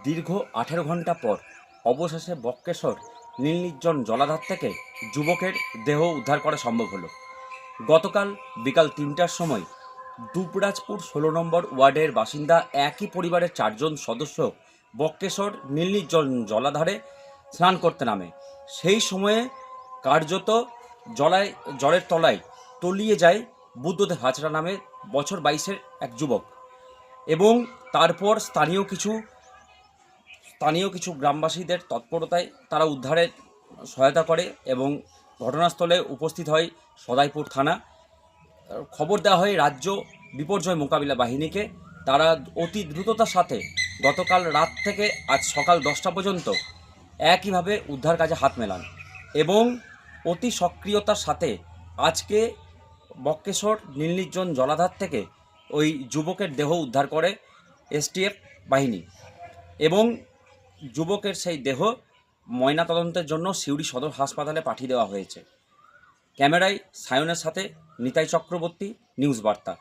দীর্ঘ 18 ঘন্টা পর অবশেষে বক্রেশ্বর নীল নির্জন জলাধার থেকে যুবকের দেহ উদ্ধার করা সম্ভব হলো। গতকাল বিকাল 3টার সময় দুবরাজপুর 16 নম্বর ওয়ার্ডের বাসিন্দা একই পরিবারের 4 জন সদস্য বক্রেশ্বর নীল নির্জন জলাধারে স্নান করতে নামে। সেই সময়ে কার্যত জলের তলায় তলিয়ে যায় বুদ্ধদেব হাজরা নামে বছর 22-এর এক যুবক এবং তারপর স্থানীয় কিছু গ্রামবাসীদের তৎপরতায় তারা উদ্ধারে সহায়তা করে এবং ঘটনাস্থলে উপস্থিত হয় সদাইপুর থানা। খবর দেওয়া হয় রাজ্য বিপর্যয় মোকাবিলা বাহিনীকে। তারা অতি দ্রুততার সাথে গতকাল রাত থেকে আজ সকাল 10টা পর্যন্ত একইভাবে উদ্ধার কাজে হাত মেলান এবং অতি সক্রিয়তার সাথে আজকে বক্রেশ্বর নীল নির্জন জলাধার থেকে ওই যুবকের দেহ উদ্ধার করে এসটিএফ বাহিনী এবং যুবকের সেই দেহ ময়নাতদন্তের জন্য সিউড়ি সদর হাসপাতালে পাঠিয়ে দেওয়া হয়েছে। ক্যামেরায় সায়নের সাথে নিতাই চক্রবর্তী, নিউজ বার্তা।